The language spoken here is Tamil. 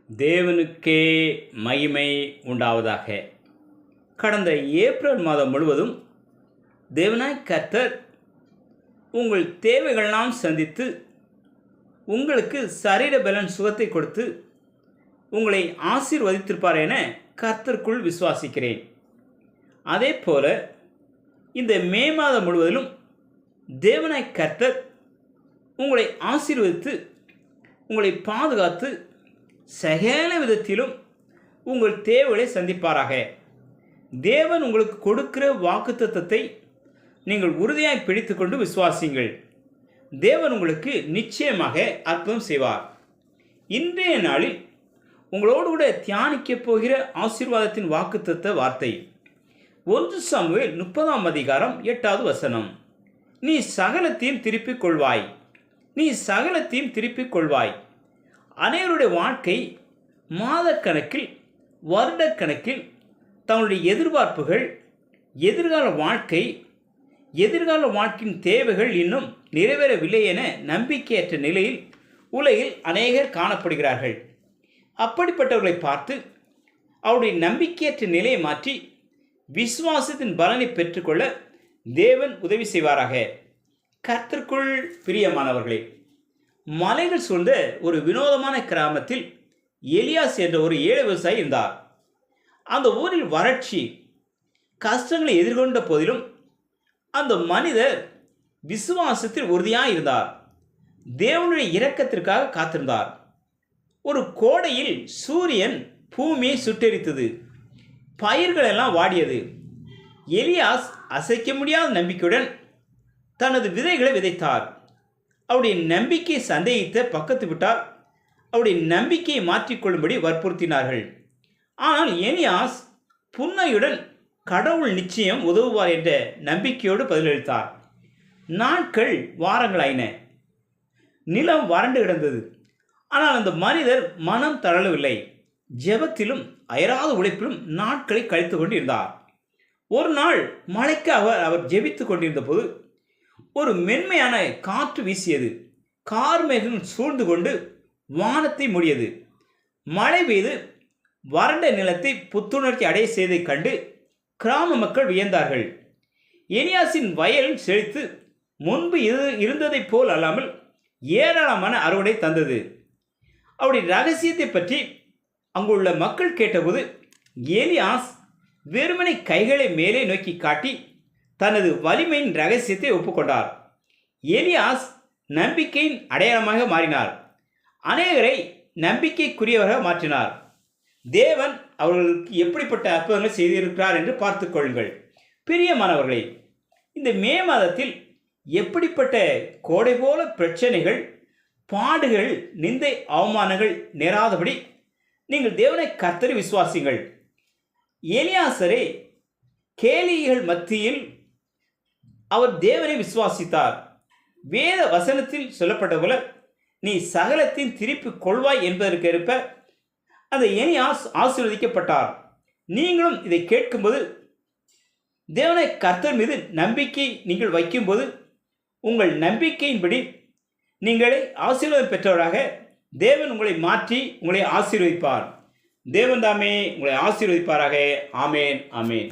தேவனுக்கே மகிமை உண்டாவதாக. கடந்த ஏப்ரல் மாதம் முழுவதும் தேவனாய் கர்த்தர் உங்கள் தேவைகளெல்லாம் சந்தித்து உங்களுக்கு சரீர பலன் சுகத்தை கொடுத்து உங்களை ஆசீர்வதித்திருப்பார் என கர்த்தருக்குள் விசுவாசிக்கிறேன். அதே போல இந்த மே மாதம் முழுவதிலும் தேவனாய் கர்த்தர் உங்களை ஆசீர்வதித்து உங்களை பாதுகாத்து சகல விதத்திலும் உங்கள் தேவைகளை சந்திப்பாராக. தேவன் உங்களுக்கு கொடுக்கிற வாக்குத்தத்தத்தை நீங்கள் உறுதியாய் பிடித்து கொண்டு விசுவாசிங்கள். தேவன் உங்களுக்கு நிச்சயமாக அற்புதம் செய்வார். இன்றைய நாளில் உங்களோடு கூட தியானிக்கப் போகிற ஆசீர்வாதத்தின் வாக்குத்தத்த வார்த்தை 1 சாமுவேல் 30 வசனம். நீ சகலத்தையும் திருப்பிக் கொள்வாய், நீ சகலத்தையும் திருப்பிக் கொள்வாய். அனைவருடைய வாழ்க்கை மாதக்கணக்கில் வருடக்கணக்கில் தங்களுடைய எதிர்பார்ப்புகள், எதிர்கால வாழ்க்கையின் தேவைகள் இன்னும் நிறைவேறவில்லை என நம்பிக்கையற்ற நிலையில் உலகில் அநேகர் காணப்படுகிறார்கள். அப்படிப்பட்டவர்களை பார்த்து அவருடைய நம்பிக்கையற்ற நிலையை மாற்றி விசுவாசத்தின் பலனை பெற்றுக்கொள்ள தேவன் உதவி செய்வாராக. கர்த்தருக்குள் பிரியமானவர்களே, மலைகள் சூழ்ந்த ஒரு வினோதமான கிராமத்தில் எலியாஸ் என்ற ஒரு ஏழை விவசாயி இருந்தார். அந்த ஊரில் வறட்சி கஷ்டங்களை எதிர்கொண்ட போதிலும் அந்த மனிதர் விசுவாசத்தில் உறுதியாக இருந்தார். தேவனுடைய இரக்கத்திற்காக காத்திருந்தார். ஒரு கோடையில் சூரியன் பூமியை சுட்டெரித்தது, பயிர்கள் எல்லாம் வாடியது. எலியாஸ் அசைக்க முடியாத நம்பிக்கையுடன் தனது விதைகளை விதைத்தார். அவருடைய நம்பிக்கையை சந்தேகித்த பக்கத்து விட்டார் அவருடைய நம்பிக்கையை மாற்றிக்கொள்ளும்படி வற்புறுத்தினார்கள். ஆனால் எலியாஸ் புன்னையுடன் கடவுள் நிச்சயம் உதவுவார் என்ற நம்பிக்கையோடு பதிலளித்தார். நாட்கள் வாரங்களாயின. நிலம் வறண்டு கிடந்தது. ஆனால் அந்த மனிதர் மனம் தளரவில்லை. ஜெபத்திலும் அயராத உழைப்பிலும் நாட்களை கழித்து கொண்டிருந்தார். ஒரு நாள் மழைக்காக அவர் ஜெபித்து கொண்டிருந்த போது ஒரு மென்மையான காற்று வீசியது. கார்மேகம் சூழ்ந்து கொண்டு வானத்தை மூடியது. மழை பெய்து வறண்ட நிலத்தை புத்துணர்ச்சி அடைய செய்ததைக் கண்டு கிராம மக்கள் வியந்தார்கள். எலியாசின் வயல் செழித்து முன்பு இருந்ததைப் போல் அல்லாமல் ஏராளமான அறுவடை தந்தது. அவருடைய ரகசியத்தை பற்றி அங்குள்ள மக்கள் கேட்டபோது எலியாஸ் வெறுமனை கைகளை மேலே நோக்கி காட்டி தனது வலிமையின் ரகசியத்தை ஒப்புக்கொண்டார். எலியாஸ் நம்பிக்கையின் அடையாளமாக மாறினார். அநேகரை நம்பிக்கைக்குரியவராக மாற்றினார். தேவன் அவர்களுக்கு எப்படிப்பட்ட அற்புதங்களை செய்திருக்கிறார் என்று பார்த்து கொள்ளுங்கள். பிரியமானவர்களே, இந்த மே மாதத்தில் எப்படிப்பட்ட கோடை போல பிரச்சனைகள், பாடுகள், நிந்தை, அவமானங்கள் நேராதபடி நீங்கள் தேவனை கர்த்தரை விசுவாசிங்கள். எலியாசரே கேலிகள் மத்தியில் அவர் தேவனை விசுவாசித்தார். வேத வசனத்தில் சொல்லப்பட்ட போல நீ சகலத்தின் திருப்பிக் கொள்வாய் என்பதற்கு ஏற்ப அந்த எலியாஸ் ஆசீர்வதிக்கப்பட்டார். நீங்களும் இதை கேட்கும்போது தேவனை கர்த்தர் மீது நம்பிக்கை நீங்கள் வைக்கும்போது உங்கள் நம்பிக்கையின்படி நீங்களே ஆசீர்வாதம் பெற்றவராக தேவன் உங்களை மாற்றி உங்களை ஆசீர்வதிப்பார். தேவன் தாமே உங்களை ஆசீர்வதிப்பாராக. ஆமேன், ஆமேன்.